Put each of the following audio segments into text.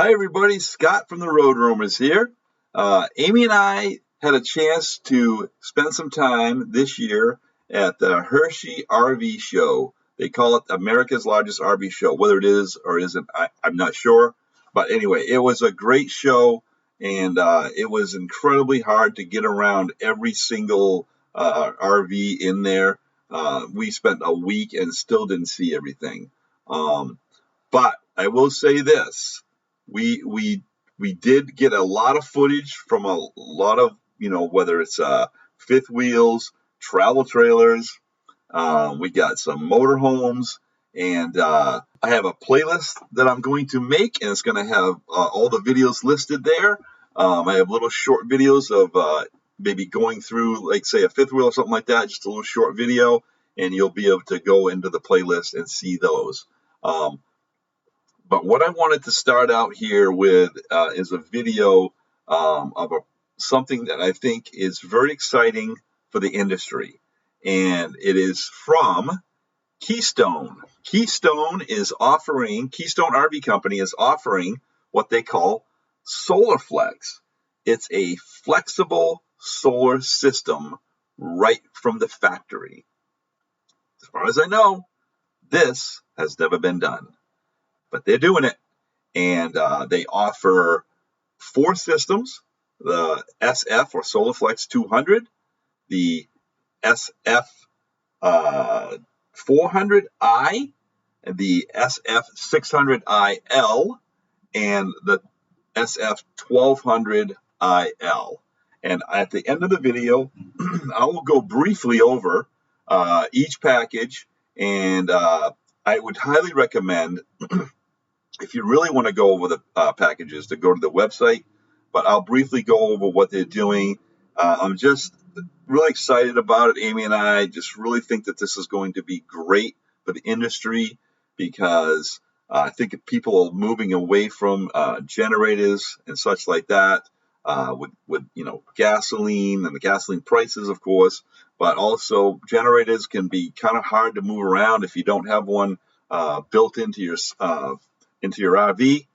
Hi everybody, Scott from the Road Roamers here. Amy and I had a chance to spend some time this year at the Hershey RV show. They call it America's largest RV show. Whether it is or isn't, I'm not sure. But anyway, it was a great show, and it was incredibly hard to get around every single RV in there. We spent a week and still didn't see everything. But I will say this. We did get a lot of footage from a lot of, whether it's fifth wheels, travel trailers. We got some motorhomes, and I have a playlist that I'm going to make, and it's going to have all the videos listed there. I have little short videos of maybe going through, like, say, a fifth wheel or something like that, just a little short video, and you'll be able to go into the playlist and see those. But what I wanted to start out here with is a video of something that I think is very exciting for the industry. And it is from Keystone. Keystone RV Company is offering what they call SolarFlex. It's a flexible solar system right from the factory. As far as I know, this has never been done. But they're doing it, and they offer 4 systems: the SF or SolarFlex 200, the SF 400i, and the SF 600IL, and the SF 1200IL. And at the end of the video, I will go briefly over each package, and I would highly recommend, if you really want to go over the packages, to go to the website, but I'll briefly go over what they're doing. I'm just really excited about it. Amy and I just really think that this is going to be great for the industry, because I think people are moving away from generators and such like that, with gasoline and the gasoline prices, of course, but also generators can be kind of hard to move around if you don't have one built into your RV,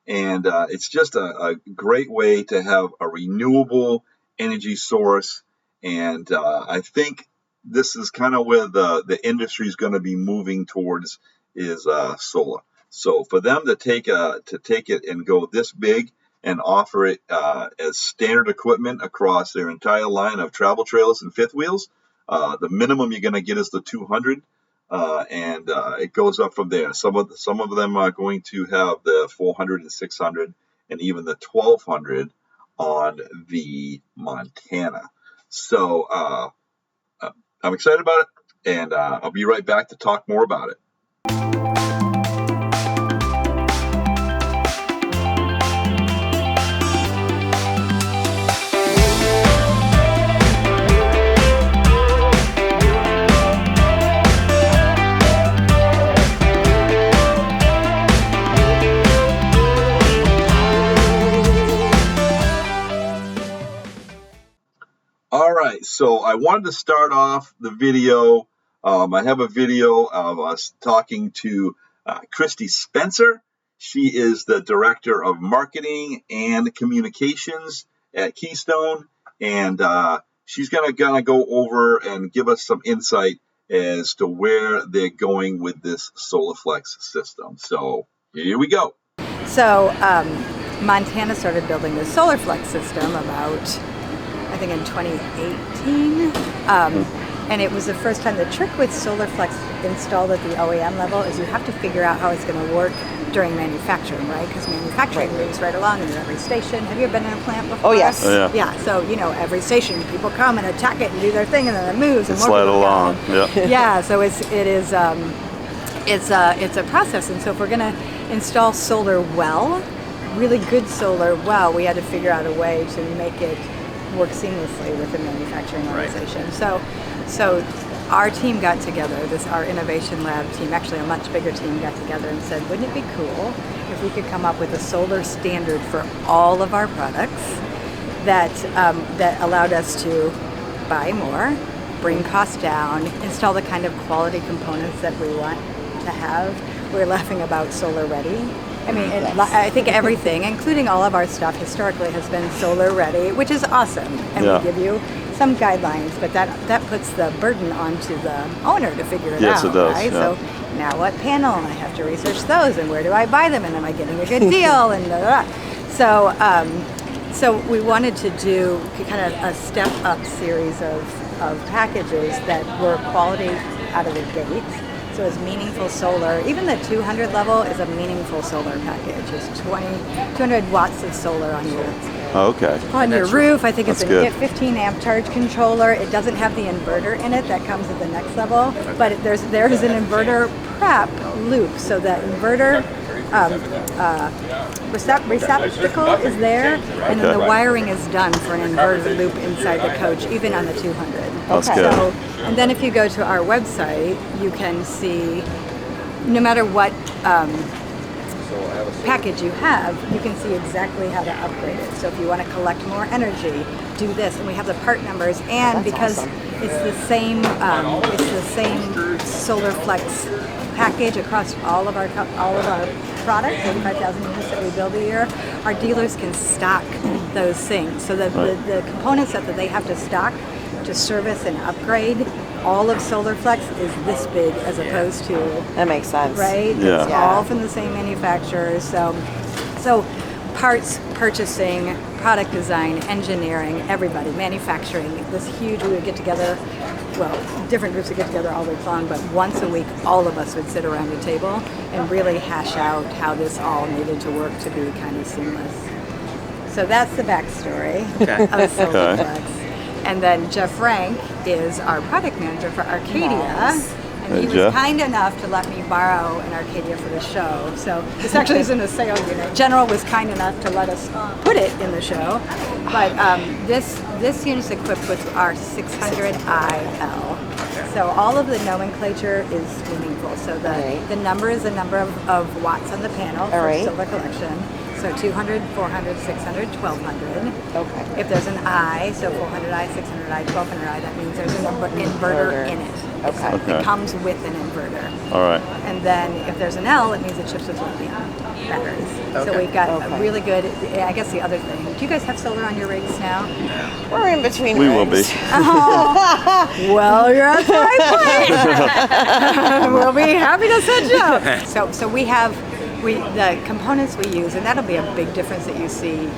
and it's just a great way to have a renewable energy source. And I think this is kind of where the industry is going to be moving towards, is solar. So for them to take it and go this big and offer it as standard equipment across their entire line of travel trailers and fifth wheels, the minimum you're going to get is the 200. And it goes up from there. Some of them are going to have the 400 and 600 and even the 1200 on the Montana. So I'm excited about it, and I'll be right back to talk more about it. All right, so I wanted to start off the video. I have a video of us talking to Christy Spencer. She is the Director of Marketing and Communications at Keystone, and she's going to go over and give us some insight as to where they're going with this SolarFlex system. So here we go. So Montana started building the SolarFlex system about, I think, in 2018, and it was the first time. The trick with SolarFlex installed at the OEM level is you have to figure out how it's going to work during manufacturing, right? Because manufacturing moves right along in every station. Have you ever been in a plant before? Oh, yes. Oh, yeah. Yeah, so, every station, people come and attack it and do their thing, and then it moves. And slide along. Yeah. Yeah, so it's a process. And so if we're going to install solar well, really good solar well, we had to figure out a way to make it work seamlessly with the manufacturing organization. Right. So our team got together, our innovation lab team, actually a much bigger team, got together and said, wouldn't it be cool if we could come up with a solar standard for all of our products that allowed us to buy more, bring costs down, install the kind of quality components that we want to have. We're laughing about solar ready. I mean, I think everything, including all of our stuff, historically has been solar ready, which is awesome. And we give you some guidelines, but that puts the burden onto the owner to figure it out. Yes, it does. Right? Yeah. So now what panel? I have to research those, and where do I buy them? And am I getting a good deal? And blah, blah, blah. So we wanted to do kind of a step up series of packages that were quality out of the gate. So it's meaningful solar. Even the 200 level is a meaningful solar package. It's 200 watts of solar on your on your roof. I think it's a 15 amp charge controller. It doesn't have the inverter in it. That comes at the next level. But there is an inverter prep loop. So the inverter receptacle is there, and then the wiring is done for an inverter loop inside the coach, even on the 200. That's good. So, and then if you go to our website, you can see, no matter what package you have, you can see exactly how to upgrade it. So if you want to collect more energy, do this, and we have the part numbers. And because it's the same Solar Flex package across all of our products, 85,000 units that we build a year, our dealers can stock those things. So the component set that they have to stock to service and upgrade all of Solar Flex is this big, as opposed to that makes sense, right? Yeah. It's all from the same manufacturers. So parts, purchasing, product design, engineering, everybody, manufacturing. This huge, we would get together. Well, different groups would get together all week long, but once a week, all of us would sit around the table and really hash out how this all needed to work to be kind of seamless. So that's the backstory of Solar Flex. And then Jeff Rank is our product manager for Arcadia. Nice. And he was kind enough to let me borrow an Arcadia for the show. So this actually isn't a sale unit. General was kind enough to let us put it in the show. But this unit's equipped with our 600IL. So all of the nomenclature is meaningful. So the number is the number of watts on the panel for Solar Collection. So 200, 400, 600, 1200. Okay. If there's an I, so 400I, 600I, 1200I, that means there's an inverter in it. Okay. So it comes with an inverter. All right. And then if there's an L, it means it ships with lithium batteries. So we've got a really good, I guess the other thing, do you guys have solar on your rigs now? We're in between We rigs. will be. Well, you're at the right place. We'll be happy to set you up. So we have the components we use, and that'll be a big difference that you see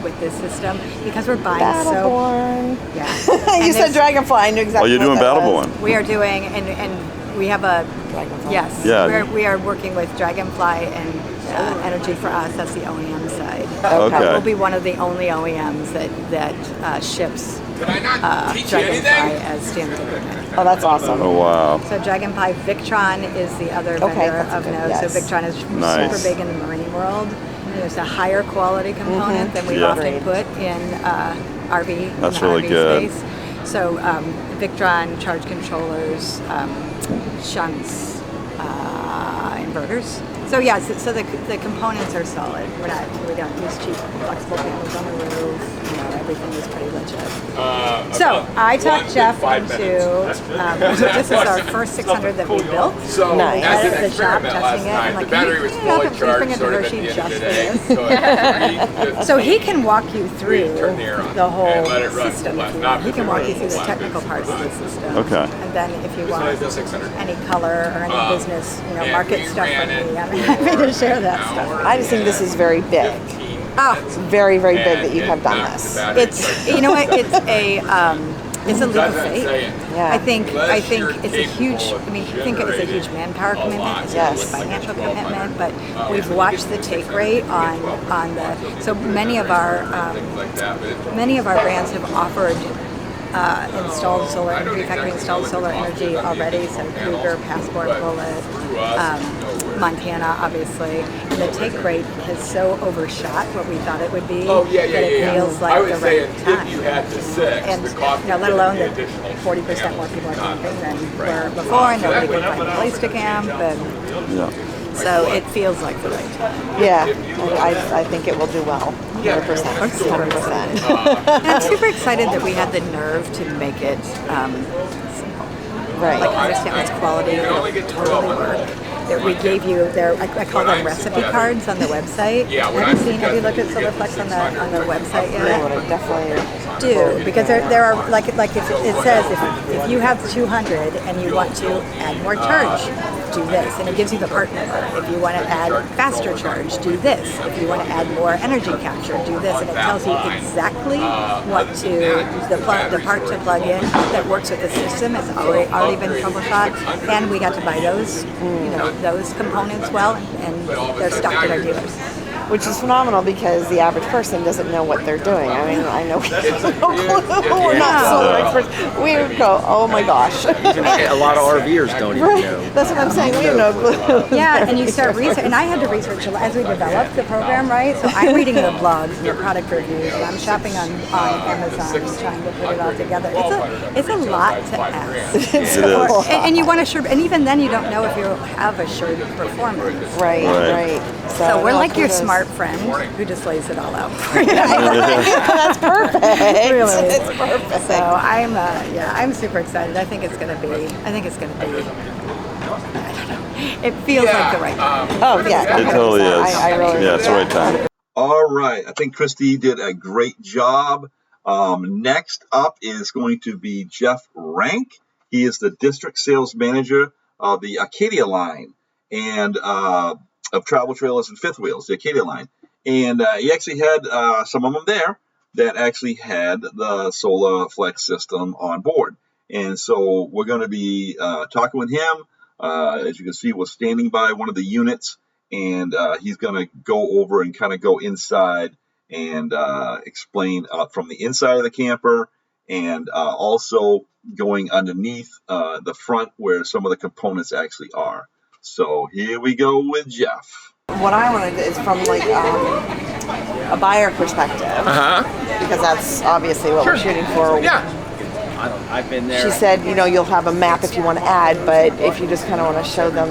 with this system, because we're buying Battleborn. And said Dragonfly. I knew exactly. Oh, you're doing what that was. Battleborn. We are doing, and we have a Dragonfly. yes. Yeah. We are working with Dragonfly and Energy for us. That's the OEM side. Okay. We'll be one of the only OEMs that ships Did I not teach you Dragonfly anything? as standard equipment. Oh, that's awesome. Oh, wow. So Dragonfly Victron is the other vendor that's of good, note. yes. So Victron is Nice. super big in the marine world. And there's a higher quality component than we Yeah. often put in RV. That's in the really RV good. Space. So Victron charge controllers, shunts, inverters. So yeah, so the components are solid. We don't use cheap flexible panels on the roof. Everything is pretty legit. So I talked Jeff into this is our first 600 that we built. So, Nice. as an The job experiment testing last it, night, I'm like, the battery can was you bring fully it charged to sort of at Hershey the end just of for the day. this? So he can walk you through Turn the air on the whole and let it run system. left, If you not want. He can walk you through the left. technical parts of the system. Okay. And then if you This one want is the 600. any color or any business, and market we stuff ran with it me, I'm happy to share that for stuff. an hour I just think this is very big. It's very, very big that you have done this. It's you know what it's a leap of faith. Yeah. I think Unless it's you're a huge. capable I mean, I think it's a huge manpower commitment. It's a huge Yes. financial commitment. But we've watched the take rate on the. So many of our brands have offered installed solar energy, factory installed solar energy already. So Cougar, Passport, Bullet, Montana, obvioally. And the take rate has so overshot what we thought it would be Oh, yeah, that it feels like I the would say right if time. you had the 6, And the cost let would alone be that additional 40% more people are content. camping than were before, and nobody could find a place to camp, and Yeah. so it feels like the right time. Yeah, I think it will do well. 100%. 100%. And I'm super excited that we had the nerve to make it simple. Right. Like understand its quality, it'll totally work. that we gave you their, I call them recipe cards on the website. Have you looked at SolarFlex on the website yet? I would definitely Do, because there are, like if it says if you have 200 and you want to add more charge, do this, and it gives you the part number. If you want to add faster charge, do this. If you want to add more energy capture, do this, and it tells you exactly what the part to plug in that works with the system. It's already been troubleshot, and we got to buy those those components and they're stocked at our dealers. which is phenomenal because the average person doesn't know what they're doing. I mean, I know we have no clue. We're not solar experts. We would go, oh my gosh. A lot of RVers don't even know. That's what I'm saying. We have no clue. Yeah, and you start research, and I had to research as we developed the program, right? So I'm reading the blogs and the product reviews, and I'm shopping on Amazon, trying to put it all together. It's a lot to ask. It is. And you want assured, and even then you don't know if you have assured performance. Right. So we're like your smart friend who just lays it all out for you. That's perfect. Really, it's perfect. So I'm super excited. I think it's gonna be. I don't know. It feels like the right time. Oh yeah, It totally is. I really Yeah, it's the right time. All right. I think Christy did a great job. Next up is going to be Jeff Rank. He is the district sales manager of the Acadia line and of travel trailers and fifth wheels, the Acadia line. And he actually had some of them there that actually had the Solar Flex system on board. And so we're going to be talking with him. As you can see, we're standing by one of the units, and he's going to go over and kind of go inside and explain from the inside of the camper, and also going underneath the front where some of the components actually are. So here we go with Jeff. What I want to do is from like a buyer perspective, because that's obviously what we're shooting for. Yeah. I've been there. She said, you'll have a map if you want to add, but if you just kind of want to show them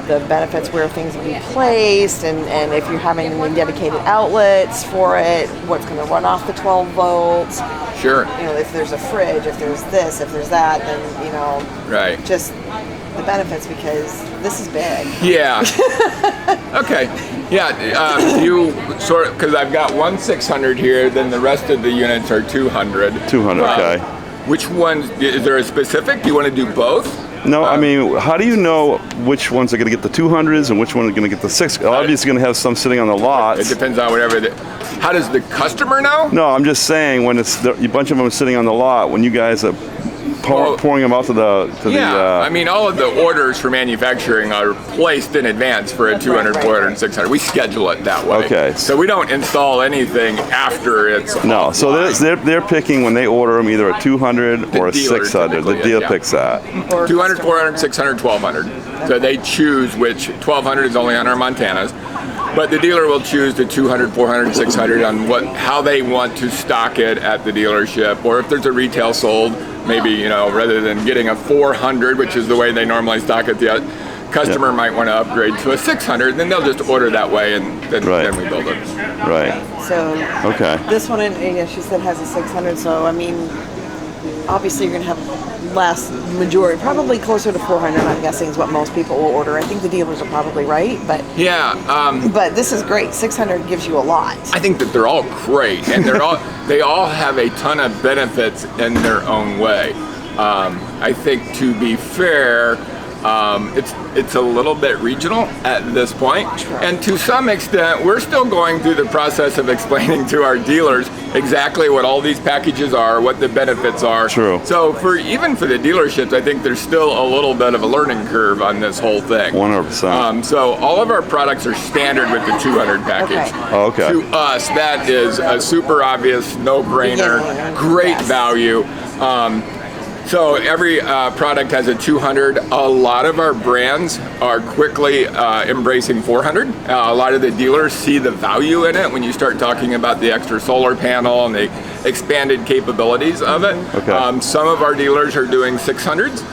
the benefits where things will be placed, and if you're having any dedicated outlets for it, what's going to run off the 12 volts. Sure. If there's a fridge, if there's this, if there's that, then, Right. just the benefits, because this is big. Yeah. Okay. Yeah. You because I've got one 600 here, then the rest of the units are 200. 200, okay. Which ones, is there a specific? Do you want to do both? No, I mean, how do you know which ones are going to get the 200s and which one are going to get the 6? Obviously, going to have some sitting on the lots. It depends on whatever. How does the customer know? No, I'm just saying when it's a bunch of them are sitting on the lot, when you guys are pouring them out to the I mean, all of the orders for manufacturing are placed in advance for a 200, 400, and 600. We schedule it that way. Okay. So we don't install anything after it's No, so they're picking when they order them either a 200 or a dealer 600. The typically dealer is, picks that. 200, 400, 600, 1200. So they choose which. 1200 is only on our Montanas. But the dealer will choose the 200, 400, 600 on how they want to stock it at the dealership, or if there's a retail sold, maybe rather than getting a 400, which is the way they normally stock it, the customer might want to upgrade to a 600. Then they'll just order that way, and then we build it. Right. So Okay. this one, she said, has a 600. So I mean, obviously you're going to have less majority, probably closer to 400. I'm guessing is what most people will order. I think the dealers are probably right, but but this is great. 600 gives you a lot. I think that they're all great, and they all have a ton of benefits in their own way. I think, to be fair, it's a little bit regional at this point, and to some extent we're still going through the process of explaining to our dealers exactly what all these packages are, what the benefits are. True. So even for the dealerships, I think there's still a little bit of a learning curve on this whole thing. 100%. So all of our products are standard with the 200 package. Okay. Oh, okay. To us, that is a super obvious no-brainer, great value. So every product has a 200. A lot of our brands are quickly embracing 400. A lot of the dealers see the value in it when you start talking about the extra solar panel and the expanded capabilities of it. Okay. Some of our dealers are doing 600s.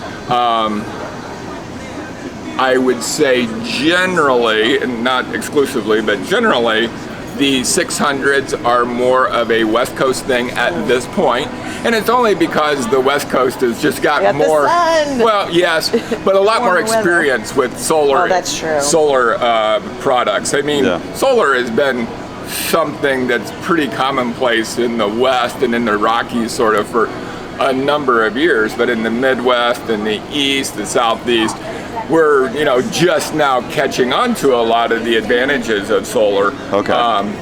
I would say generally, and not exclusively, but generally, the 600s are more of a West Coast thing at this point, and it's only because the West Coast has just got more. The sun. Well, yes, but a lot more experience with solar. Oh, that's true. Solar products. I mean, solar has been something that's pretty commonplace in the West and in the Rockies, sort of for a number of years, but in the Midwest and the East, the Southeast, we're just now catching on to a lot of the advantages of solar. Okay.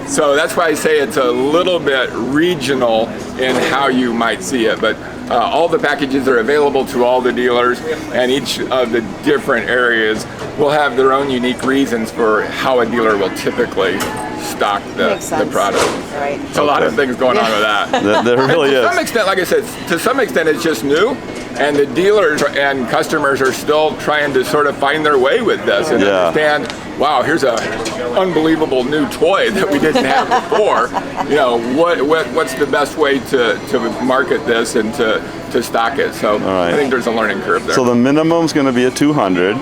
So that's why I say it's a little bit regional in how you might see it, but all the packages are available to all the dealers, and each of the different areas will have their own unique reasons for how a dealer will typically stock the product. Right. It's a lot of things going on with that. There really is. To some extent, like I said, to some extent it's just new, and the dealers and customers are still trying to sort of find their way with this and understand, wow, here's a unbelievable new toy that we didn't have before. What's the best way to market this and to stock it? So I think there's a learning curve there. So the minimum's going to be a 200.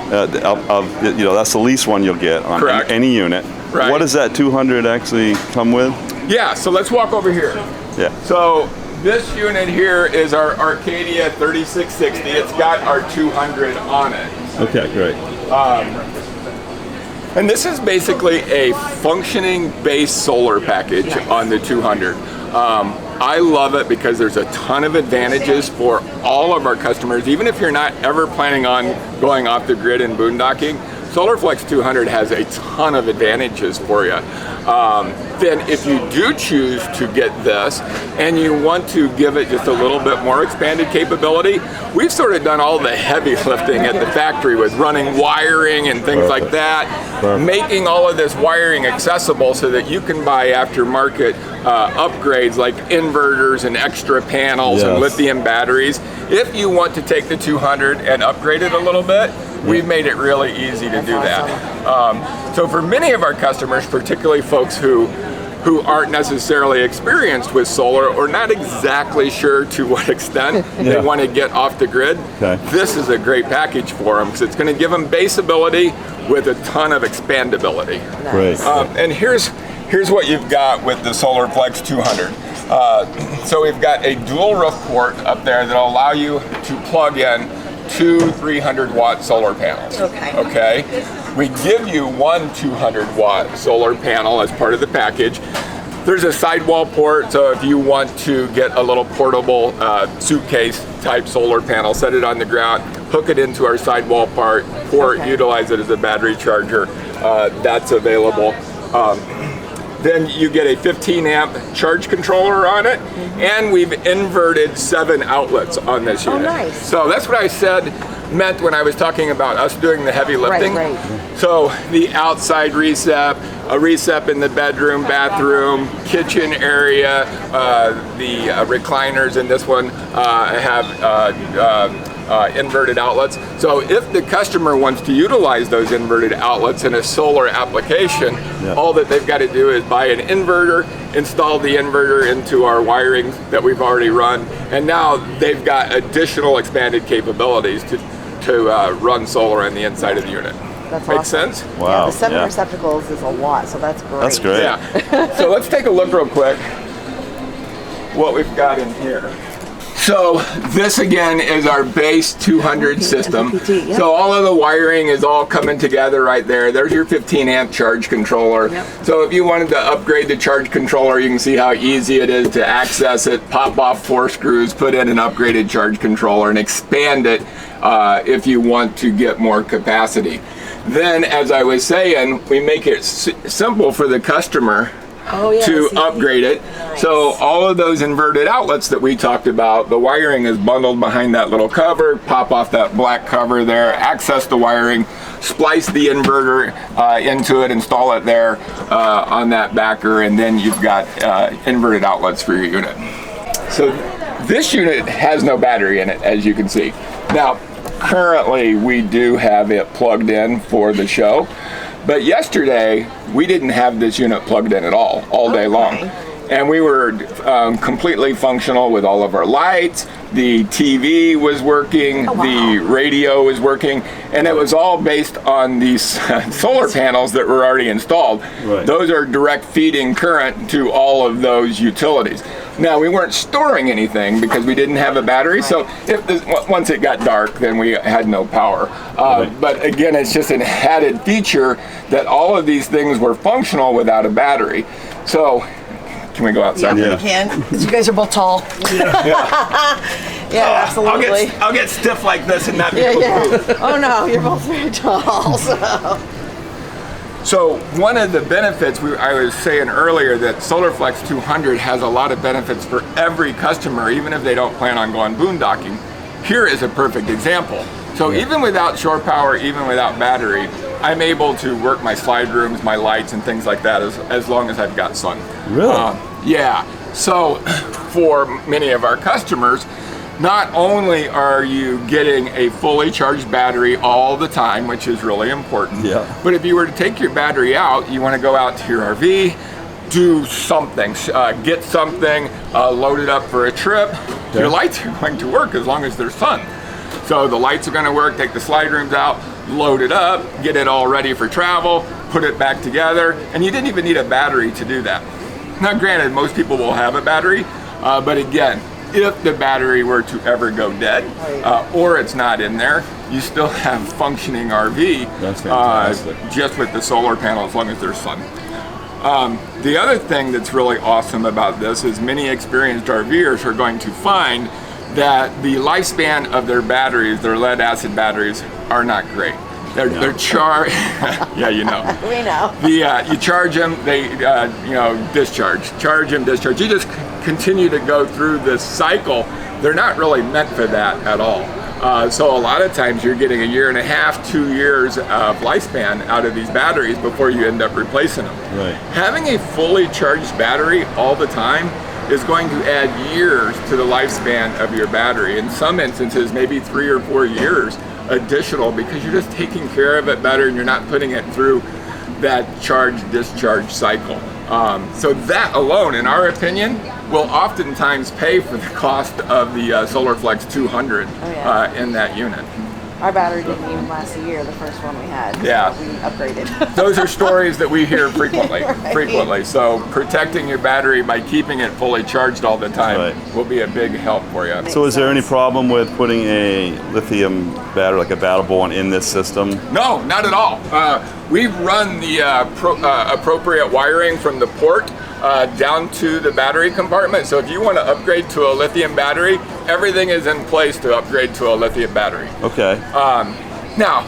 That's the least one you'll get on any unit. Right. What does that 200 actually come with? Yeah, so let's walk over here. Yeah. So this unit here is our Arcadia 3660. It's got our 200 on it. Okay, great. And this is basically a functioning base solar package on the 200. I love it because there's a ton of advantages for all of our customers. Even if you're not ever planning on going off the grid and boondocking, SolarFlex 200 has a ton of advantages for you. Then if you do choose to get this and you want to give it just a little bit more expanded capability, we've sort of done all the heavy lifting at the factory with running wiring and things like that, making all of this wiring accessible so that you can buy aftermarket upgrades like inverters and extra panels and lithium batteries. If you want to take the 200 and upgrade it a little bit, we've made it really easy to do that. So for many of our customers, particularly folks who aren't necessarily experienced with solar or not exactly sure to what extent they want to get off the grid, this is a great package for them because it's going to give them base ability with a ton of expandability. Great. And here's what you've got with the SolarFlex 200. So we've got a dual roof port up there that'll allow you to plug in 2 300-watt solar panels. Okay. We give you one 200-watt solar panel as part of the package. There's a sidewall port, so if you want to get a little portable suitcase type solar panel, set it on the ground, hook it into our sidewall port, utilize it as a battery charger, that's available. Then you get a 15 amp charge controller on it, and we've inverted 7 outlets on this unit. Nice. So that's what I said meant when I was talking about us doing the heavy lifting. Right. So the outside recep, a recep in the bedroom, bathroom, kitchen area, the recliners in this one have inverted outlets. So if the customer wants to utilize those inverted outlets in a solar application, all that they've got to do is buy an inverter, install the inverter into our wiring that we've already run, and now they've got additional expanded capabilities to run solar on the inside of the unit. That's Make awesome. sense? Wow. The 7 receptacles is a lot, so that's great. That's great. Yeah. So let's take a look real quick what we've got in here. So this again is our base 200 system. So all of the wiring is all coming together right there. There's your 15 amp charge controller. So if you wanted to upgrade the charge controller, you can see how easy it is to access it, pop off 4 screws, put in an upgraded charge controller and expand it if you want to get more capacity. Then, as I was saying, we make it simple for the customer to upgrade it. Nice. So all of those inverted outlets that we talked about, the wiring is bundled behind that little cover, pop off that black cover there, access the wiring, splice the inverter into it, install it there on that backer, and then you've got inverted outlets for your unit. So this unit has no battery in it, as you can see. Now, currently we do have it plugged in for the show. But yesterday, we didn't have this unit plugged in at all day long. and we were completely functional with all of our lights. The TV was working, the radio was working, and it was all based on these solar panels that were already installed. Right. Those are direct feeding current to all of those utilities. Now, we weren't storing anything because we didn't have a battery, so once it got dark, then we had no power. But again, it's just an added feature that all of these things were functional without a battery. So, can we go outside? Yeah, we can. 'Cause you guys are both tall. Yeah, absolutely. I'll get stiff like this and not be able Yeah, to move. yeah. Oh no, you're both very tall. So one of the benefits, I was saying earlier that SolarFlex 200 has a lot of benefits for every customer, even if they don't plan on going boondocking. Here is a perfect example. So even without shore power, even without battery, I'm able to work my slide rooms, my lights and things like that as long as I've got sun. Really? Yeah. So for many of our customers, not only are you getting a fully charged battery all the time, which is really important, but if you were to take your battery out, you want to go out to your RV, do something, get something, load it up for a trip, your lights are going to work as long as there's sun. So the lights are going to work, take the slide rooms out, load it up, get it all ready for travel, put it back together, and you didn't even need a battery to do that. Now granted, most people will have a battery, but again, if the battery were to ever go dead, or it's not in there, you still have functioning RV. That's fantastic. Just with the solar panel, as long as there's sun. The other thing that's really awesome about this is many experienced RVers are going to find that the lifespan of their batteries, their lead acid batteries, are not great. They're charged. Yeah, you know. We know. You charge them, they discharge. Charge them, discharge. You just continue to go through this cycle. They're not really meant for that at all. So a lot of times you're getting 1.5 to 2 years of lifespan out of these batteries before you end up replacing them. Right. Having a fully charged battery all the time is going to add years to the lifespan of your battery. In some instances, maybe 3 or 4 years additional, because you're just taking care of it better and you're not putting it through that charge-discharge cycle. So that alone, in our opinion, will oftentimes pay for the cost of the SolarFlex 200 in that unit. Our battery didn't even last a year, the first one we had. Yeah. So we upgraded. Those are stories that we hear frequently. Right. So protecting your battery by keeping it fully charged all the time will be a big help for you. So is there any problem with putting a lithium battery, like a batteable one, in this system? No, not at all. We've run the appropriate wiring from the port down to the battery compartment. So if you want to upgrade to a lithium battery, everything is in place to upgrade to a lithium battery. Okay. Now,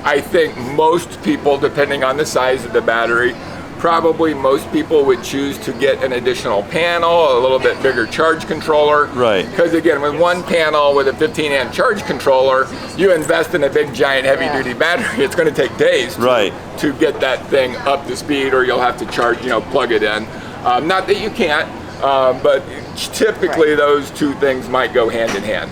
I think most people, depending on the size of the battery, probably most people would choose to get an additional panel, a little bit bigger charge controller. Right. Because again, with one panel with a 15-amp charge controller, you invest in a big, giant, heavy-duty battery. It's going to take days to get that thing up to speed, or you'll have to charge, plug it in. Not that you can't, but typically those two things might go hand in hand.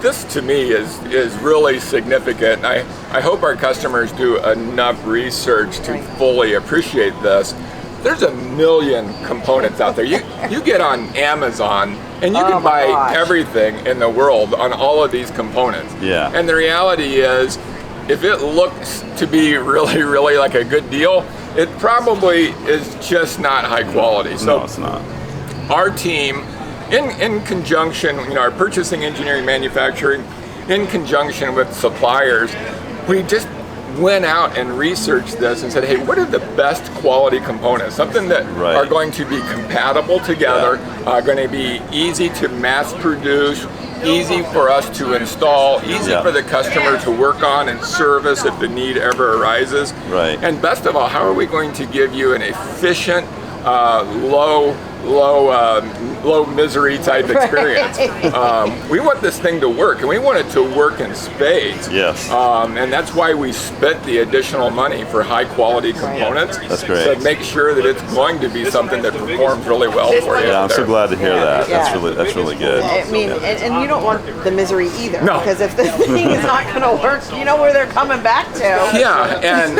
This to me is really significant. I hope our customers do enough research to fully appreciate this. There's a million components out there. You get on Amazon and you can buy everything in the world on all of these components. Yeah. And the reality is, if it looks to be really, really like a good deal, it probably is just not high quality. So no, it's not. Our team, in conjunction, our purchasing, engineering, manufacturing, in conjunction with suppliers, we just went out and researched this and said, hey, what are the best quality components? Something that are going to be compatible together, going to be easy to mass produce, easy for us to install, easy for the customer to work on and service if the need ever arises. Right. And best of all, how are we going to give you an efficient, low misery type experience? We want this thing to work, and we want it to work in spades. Yes. And that's why we spent the additional money for high quality components. That's great. To make sure that it's going to be something that performs really well for you. Yeah, I'm so glad to hear that. Yeah. That's really good. I mean, and you don't want the misery either. No. Because if the thing is not going to work, you know where they're coming back to. Yeah, and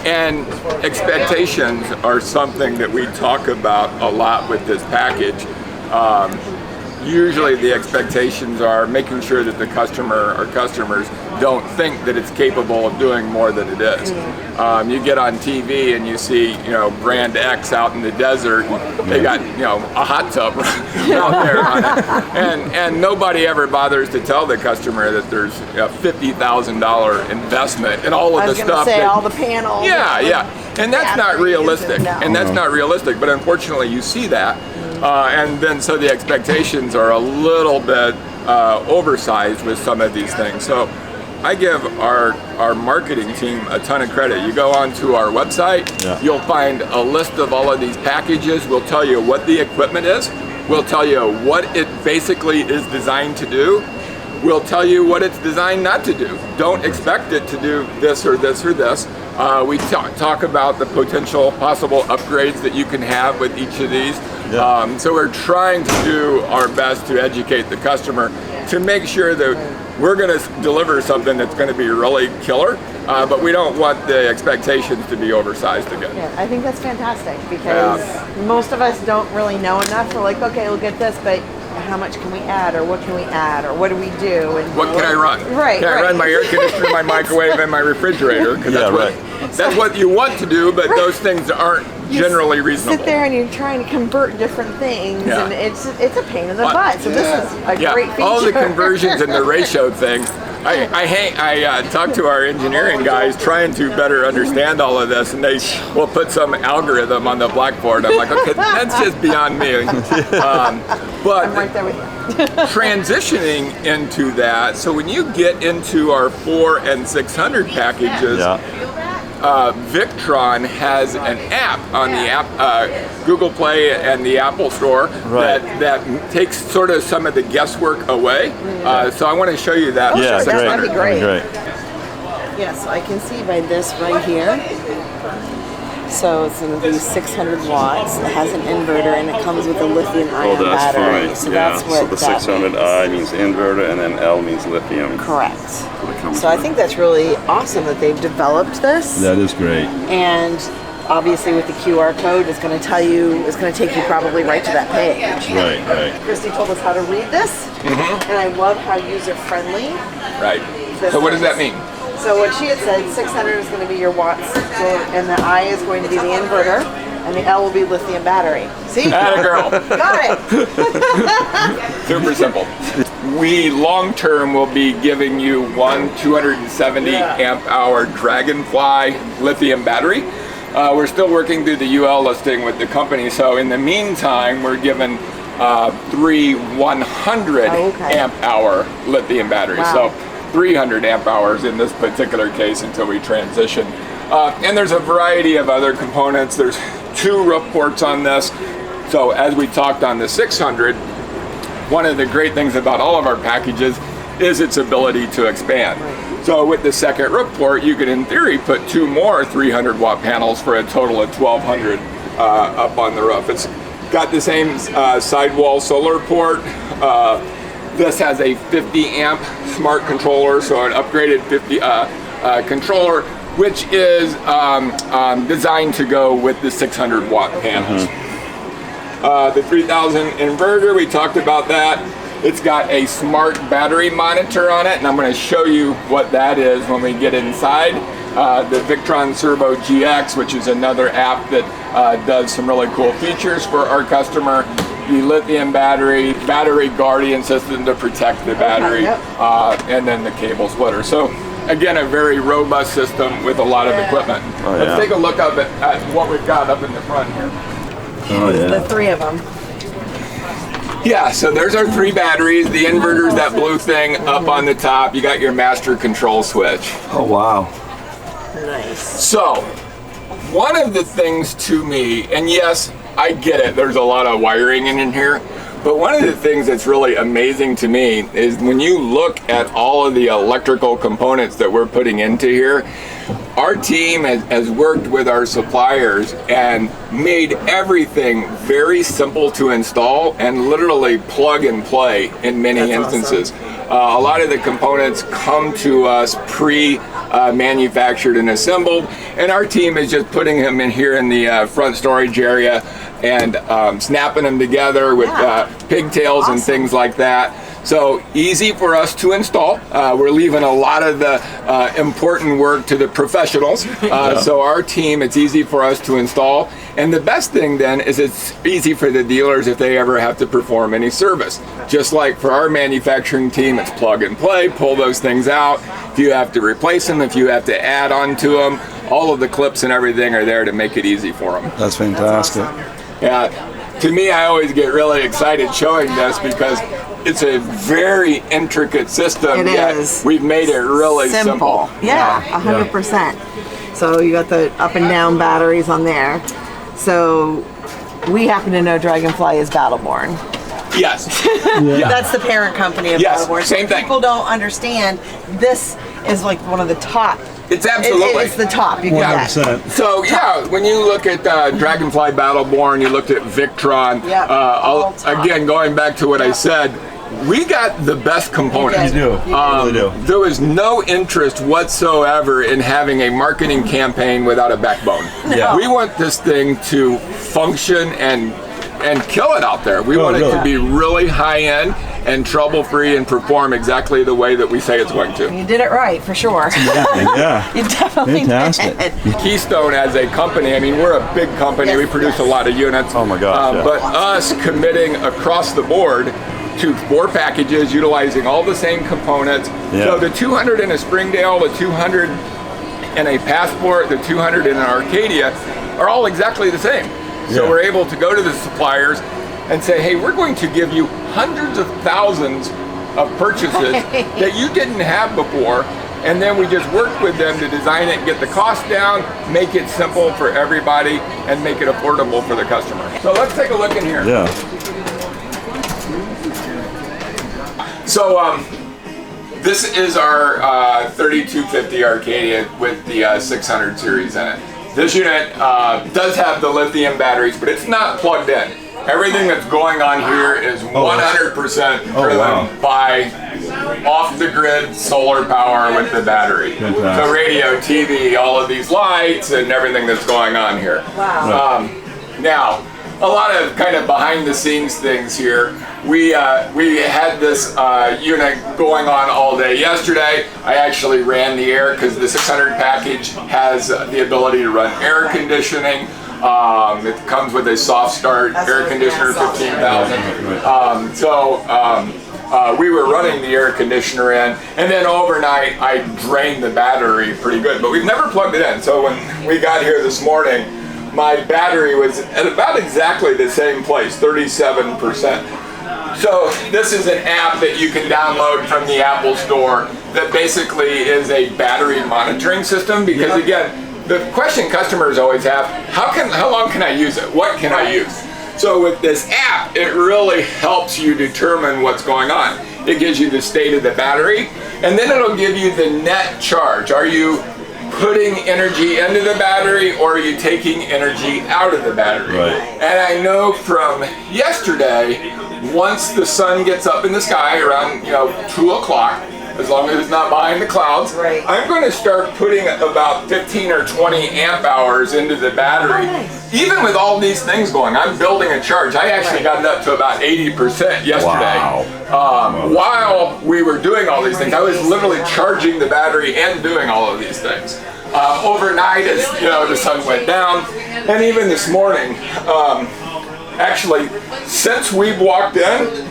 And expectations are something that we talk about a lot with this package. Usually the expectations are making sure that the customer or customers don't think that it's capable of doing more than it is. You get on TV and you see, brand X out in the desert. They got, a hot tub out there on it, and nobody ever bothers to tell the customer that there's a $50,000 investment in all of the stuff. All the panels. Yeah, and that's not realistic. No. And that's not realistic. But unfortunately, you see that. And then so the expectations are a little bit oversized with some of these things. So I give our marketing team a ton of credit. You go onto our website, you'll find a list of all of these packages. We'll tell you what the equipment is. We'll tell you what it basically is designed to do. We'll tell you what it's designed not to do. Don't expect it to do this or this or this. We talk about the potential possible upgrades that you can have with each of these. So we're trying to do our best to educate the customer to make sure that we're going to deliver something that's going to be really killer, but we don't want the expectations to be oversized again. Yeah, I think that's fantastic because most of us don't really know enough. We're like, okay, we'll get this, but how much can we add, or what can we add, or what do we do? And what can I run? Right. Can I run my air conditioner, my microwave, and my refrigerator? Because that's what you want to do, but those things aren't generally reasonable. Sit there and you're trying to convert different things, and it's a pain in the butt. So this is a great feature. All the conversions and the ratio thing. I talk to our engineering guys trying to better understand all of this, and they will put some algorithm on the blackboard. I'm like, okay, that's just beyond me. But I'm right there with you. Transitioning into that, so when you get into our 400 and 600 packages, Victron has an app on the Google Play and the Apple Store that takes sort of some of the guesswork away. So I want to show you that. Yeah, that'd be great. Yes, I can see by this right here. So it's going to be 600 watts. It has an inverter and it comes with a lithium-ion battery. Fine. So that's what the 600I means inverter and then L means lithium. Correct. So I think that's really awesome that they've developed this. That is great. And obviously with the QR code, it's going to tell you, it's going to take you probably right to that page. Right. Christy told us how to read this, and I love how user-friendly. Right. So what does that mean? So what she had said, 600 is going to be your watts, and the I is going to be the inverter, and the L will be lithium battery. See? Atta girl. Got it. Super simple. We long-term will be giving you one 270 amp hour Dragonfly lithium battery. We're still working through the UL listing with the company, so in the meantime, we're given 3 100 amp hour lithium batteries. So 300 amp hours in this particular case until we transition. And there's a variety of other components. There's 2 roof ports on this. So as we talked on the 600, one of the great things about all of our packages is its ability to expand. So with the second roof port, you could in theory put 2 more 300 watt panels for a total of 1200 up on the roof. It's got the same sidewall solar port. This has a 50 amp smart controller, so an upgraded 50 controller, which is designed to go with the 600 watt panels. The 3000 inverter, we talked about that. It's got a smart battery monitor on it, and I'm going to show you what that is when we get inside. The Victron Servo GX, which is another app that does some really cool features for our customer. The lithium battery guardian system to protect the battery, and then the cable splitter. So again, a very robust system with a lot of equipment. Let's take a look up at what we've got up in the front here. The 3 of them. Yeah, so there's our 3 batteries. The inverter's that blue thing up on the top. You got your master control switch. Oh, wow. Nice. So, one of the things to me, and yes, I get it, there's a lot of wiring in here, but one of the things that's really amazing to me is when you look at all of the electrical components that we're putting into here, our team has worked with our suppliers and made everything very simple to install and literally plug and play in many instances. A lot of the components come to us pre-manufactured and assembled, and our team is just putting them in here in the front storage area and snapping them together with pigtails and things like that. So easy for us to install. We're leaving a lot of the important work to the professionals. So our team, it's easy for us to install. And the best thing then is it's easy for the dealers if they ever have to perform any service. Just like for our manufacturing team, it's plug and play, pull those things out. If you have to replace them, if you have to add on to them, all of the clips and everything are there to make it easy for them. That's fantastic. Yeah, to me, I always get really excited showing this because it's a very intricate system. It yet is. We've made it really simple. Yeah, 100%. So you got the up and down batteries on there. So we happen to know Dragonfly is Battleborn. Yes. That's the parent company of Battleborn. Same thing. People don't understand. This is like one of the top. It's absolutely. It's the top. You can get. 100%. So yeah, when you look at Dragonfly Battleborn, you looked at Victron. Again, going back to what I said, we got the best components. You do. You really do. There was no interest whatsoever in having a marketing campaign without a backbone. Yeah. We want this thing to function and kill it out there. We want it to be really high end and trouble free and perform exactly the way that we say it's going to. You did it right, for sure. Yeah. You definitely Fantastic. did. Keystone as a company, I mean, we're a big company. We produce a lot of units. Oh my gosh, But us committing across the board to 4 packages, utilizing all the same components. So the 200 in a Springdale, the 200 in a Passport, the 200 in an Arcadia are all exactly the same. So we're able to go to the suppliers and say, hey, we're going to give you hundreds of thousands of purchases that you didn't have before. And then we just work with them to design it, get the cost down, make it simple for everybody, and make it affordable for the customer. So let's take a look in here. Yeah. So this is our 3250 Arcadia with the 600 series in it. This unit does have the lithium batteries, but it's not plugged in. Everything that's going on here is 100% driven by off-the-grid solar power with the battery. So radio, TV, all of these lights, and everything that's going on here. Wow. Now, a lot of kind of behind-the-scenes things here. We had this unit going on all day yesterday. I actually ran the air because the 600 package has the ability to run air conditioning. It comes with a soft start air conditioner, 15,000. We were running the air conditioner in, and then overnight I drained the battery pretty good, but we've never plugged it in. So when we got here this morning, my battery was at about exactly the same place, 37%. So this is an app that you can download from the Apple Store that basically is a battery monitoring system, because again, the question customers always have, how long can I use it? What can I use? So with this app, it really helps you determine what's going on. It gives you the state of the battery, and then it'll give you the net charge. Are you putting energy into the battery, or are you taking energy out of the battery? Right. And I know from yesterday, once the sun gets up in the sky around 2 o'clock, as long as it's not behind the clouds, I'm going to start putting about 15 or 20 amp hours into the battery. Even with all these things going, I'm building a charge. I actually got it up to about 80% yesterday. While we were doing all these things, I was literally charging the battery and doing all of these things. Overnight, as the sun went down, and even this morning, actually, since we've walked in,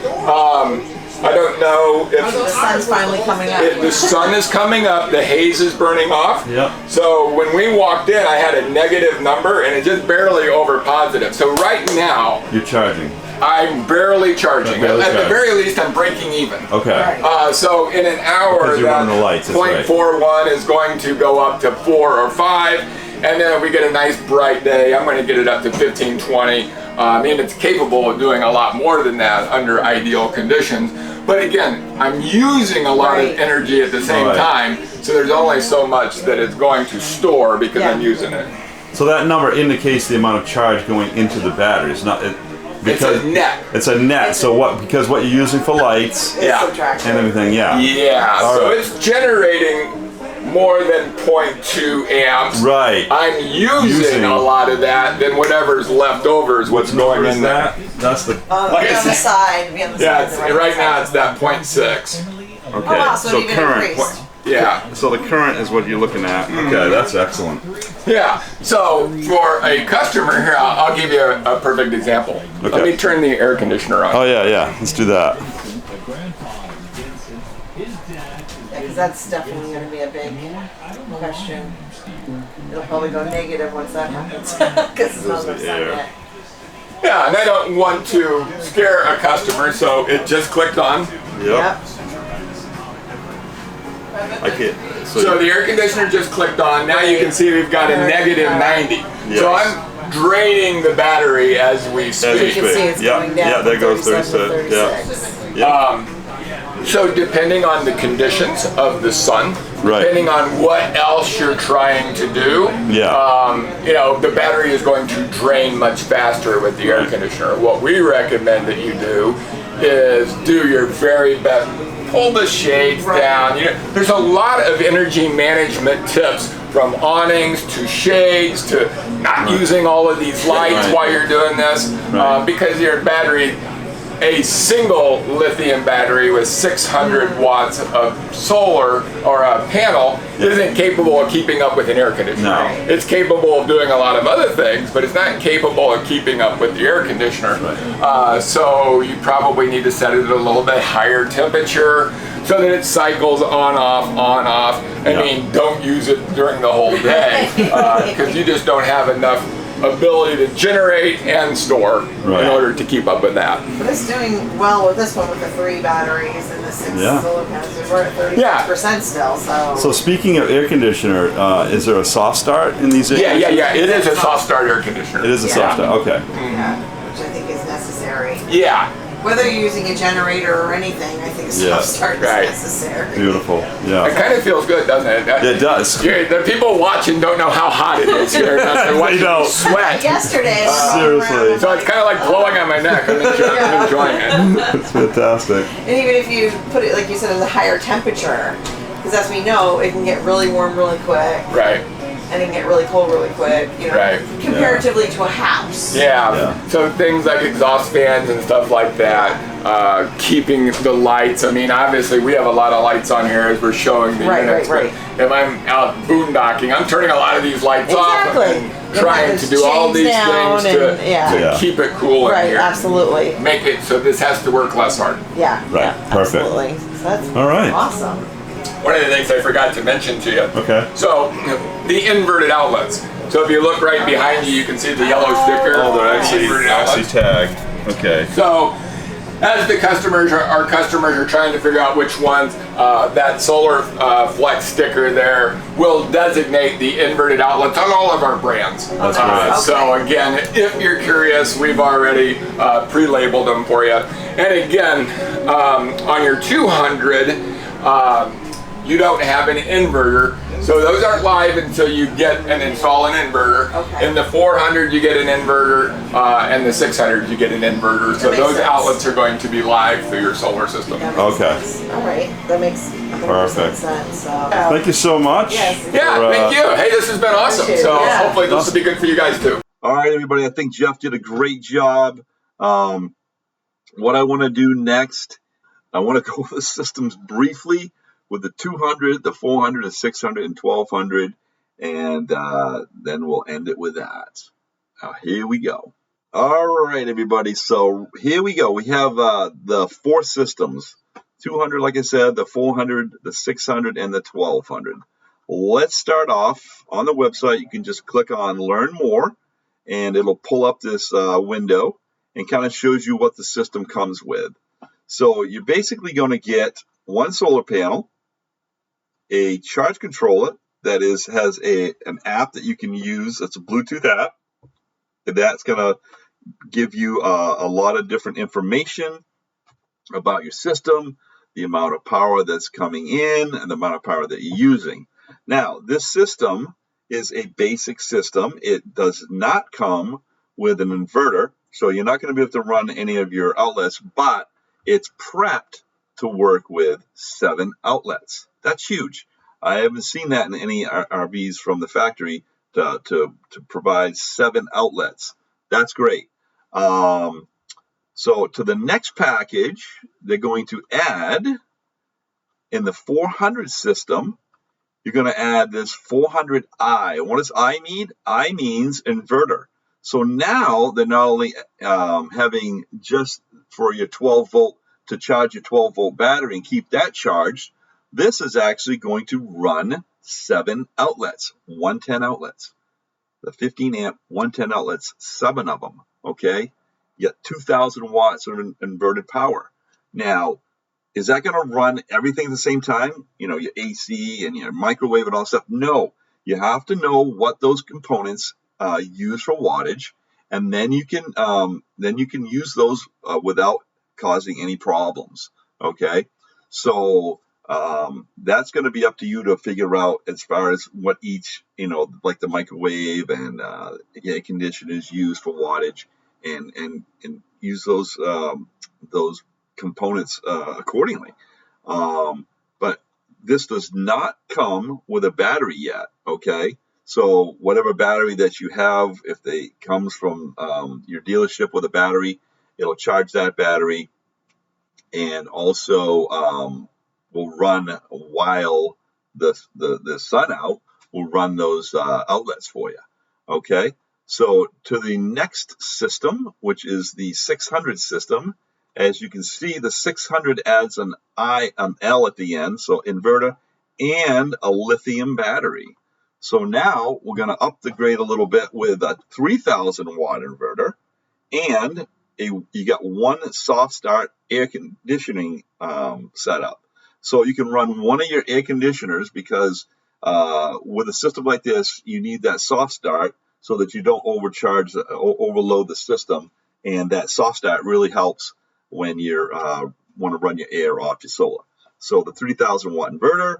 I don't know if The sun's finally coming up. the sun is coming up, the haze is burning off. So when we walked in, I had a negative number, and it just barely over positive. So right now, You're charging. I'm barely charging. At the very least, I'm breaking even. Okay. So in an hour, Because you're running the that lights, that's right. 0.41 is going to go up to 4 or 5. And then if we get a nice bright day, I'm going to get it up to 15, 20. And it's capable of doing a lot more than that under ideal conditions. But again, I'm using a lot of energy at the same time, so there's only so much that it's going to store because I'm using it. So that number indicates the amount of charge going into the battery. It's not because it's a net. It's a net. So because what you're using for lights and everything, so it's generating more than 0.2 amps. Right. I'm using a lot of that. Then whatever's left over is what's going in there. That's the like on the side. Right now it's that 0.6. Okay. Oh, wow, so even current. increased. So the current is what you're looking at. Okay, that's excellent. Yeah. So for a customer here, I'll give you a perfect example. Okay. Let me turn the air conditioner on. Oh yeah. Let's do that. Because that's definitely going to be a big question. It'll probably go negative once that happens. Because it's not going to sound yet. Yeah, and I don't want to scare a customer, so it just clicked on. Yep. So the air conditioner just clicked on. Now you can see we've got a negative 90. Yes. So I'm draining the battery as we speak. You can see it's going down. Yeah, there goes 37 to 36. So depending on the conditions of the sun, depending on what else you're trying to do, the battery is going to drain much faster with the air conditioner. What we recommend that you do is do your very best. Pull the shades down. There's a lot of energy management tips, from awnings to shades to not using all of these lights while you're doing this, because your battery, a single lithium battery with 600 watts of solar or a panel isn't capable of keeping up with an air conditioner. No. It's capable of doing a lot of other things, but it's not capable of keeping up with the air conditioner. So you probably need to set it at a little bit higher temperature so that it cycles on, off, on, off. I mean, don't use it during the whole day because you just don't have enough ability to generate and store in order to keep up with that. But it's doing well with this one with the 3 batteries and the 6 solar panels. We're at 36% still. So speaking of air conditioner, is there a soft start in these? Yeah. It is a soft start air conditioner. It is a soft start. Okay. Which I think is necessary. Yeah. Whether you're using a generator or anything, I think a soft start is necessary. Beautiful. Yeah. It kind of feels good, doesn't it? It does. The people watching don't know how hot it is here. They're watching me sweat. Yesterday. Seriously. So it's kind of like blowing on my neck. I'm enjoying it. It's fantastic. And even if you put it, like you said, at a higher temperature, because as we know, it can get really warm really quick. Right. And it can get really cold really quick, comparatively to a house. Yeah. So things like exhaust fans and stuff like that, keeping the lights. I mean, obviously we have a lot of lights on here as we're showing the units. But if I'm out boondocking, I'm turning a lot of these lights off and trying to do all these things to keep it cool in here. Absolutely. Make it so this has to work less hard. Yeah. Right. Perfect. Absolutely. So that's awesome. One of the things I forgot to mention to you. Okay. So, the inverted outlets. So if you look right behind you, you can see the yellow sticker. Oh, they're actually tagged. Okay. So, as the customers are trying to figure out which ones, that solar flex sticker there will designate the inverted outlets on all of our brands. That's great. So again, if you're curious, we've already pre-labeled them for you. And again, on your 200, you don't have an inverter, so those aren't live until you get and install an inverter. In the 400 you get an inverter, and the 600 you get an inverter, so those outlets are going to be live through your solar system. Okay. All right, that makes perfect sense. So. Thank you so much. Thank you. Hey, this has been awesome, so hopefully this will be good for you guys too. All right, everybody, I think Jeff did a great job. What I want to do next, I want to go over the systems briefly with the 200, the 400, the 600, and 1200, and then we'll end it with that. Here we go. All right, everybody, so here we go. We have the 4 systems, 200, like I said, the 400, the 600, and the 1200. Let's start off on the website. You can just click on Learn More, and it'll pull up this window and kind of shows you what the system comes with. So you're basically going to get one solar panel, a charge controller that has an app that you can use. It's a Bluetooth app. That's going to give you a lot of different information. about your system, the amount of power that's coming in, and the amount of power that you're using. Now, this system is a basic system. It does not come with an inverter, so you're not going to be able to run any of your outlets, but it's prepped to work with 7 outlets. That's huge. I haven't seen that in any RVs from the factory to provide 7 outlets. That's great. So to the next package, they're going to add, in the 400 system, you're going to add this 400i. What does I mean? I means inverter. So now they're not only having just for your 12 volt to charge your 12 volt battery and keep that charged, this is actually going to run 7 outlets, 110 outlets. The 15 amp 110 outlets, 7 of them, okay? You got 2,000 watts of inverted power. Now, is that going to run everything at the same time? You know, your AC and your microwave and all that stuff? No. You have to know what those components use for wattage, and then you can use those without causing any problems. Okay, so that's going to be up to you to figure out as far as what each, like the microwave and air conditioners use for wattage, and use those components accordingly. But this does not come with a battery yet. Okay. So whatever battery that you have, if they comes from your dealership with a battery, it'll charge that battery, and also will run while the sun out. Will run those outlets for you. Okay. So to the next system, which is the 600 system, as you can see, the 600 adds an L at the end, so inverter and a lithium battery. So now we're going to up the grade a little bit with a 3,000 watt inverter, and you got one soft start air conditioning setup. So you can run one of your air conditioners, because with a system like this, you need that soft start so that you don't overload the system, and that soft start really helps when you want to run your air off your solar. So the 3,000 watt inverter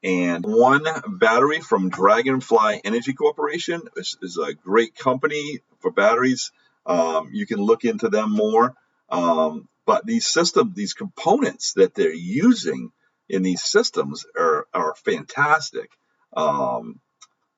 and one battery from Dragonfly Energy Corporation. This is a great company for batteries. You can look into them more. But these components that they're using in these systems are fantastic.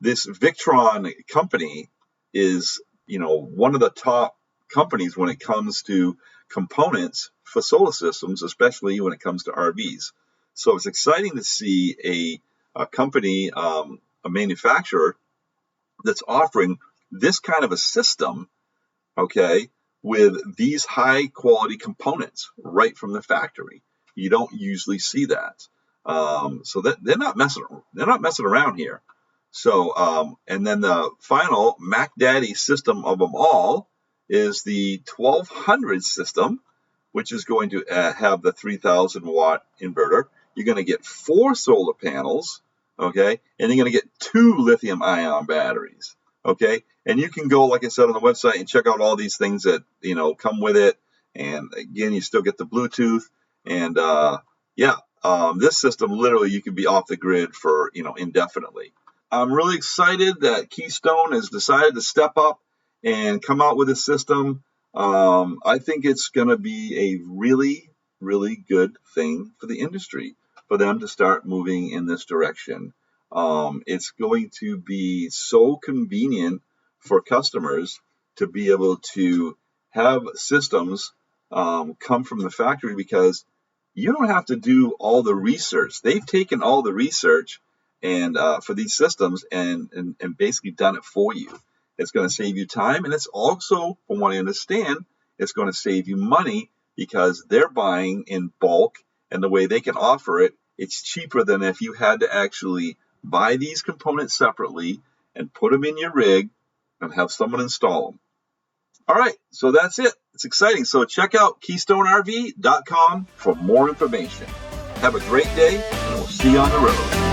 This Victron company is, one of the top companies when it comes to components for solar systems, especially when it comes to RVs. So it's exciting to see a company, a manufacturer that's offering this kind of a system, okay, with these high quality components right from the factory. You don't usually see that. So that they're not messing around here. So, and then the final Mac Daddy system of them all is the 1200 system, which is going to have the 3,000 watt inverter. You're going to get 4 solar panels, okay, and you're going to get 2 lithium ion batteries, okay. And you can go, like I said, on the website and check out all these things that come with it. And again, you still get the Bluetooth, and this system literally you can be off the grid for indefinitely. I'm really excited that Keystone has decided to step up and come out with a system. I think it's going to be a really, really good thing for the industry for them to start moving in this direction. It's going to be so convenient for customers to be able to have systems come from the factory, because you don't have to do all the research. They've taken all the research and for these systems and basically done it for you. It's going to save you time, and it's also, from what I understand, it's going to save you money, because they're buying in bulk, and the way they can offer it, it's cheaper than if you had to actually buy these components separately and put them in your rig and have someone install them. All right, so that's it. It's exciting. So check out KeystoneRV.com for more information. Have a great day, and we'll see you on the road.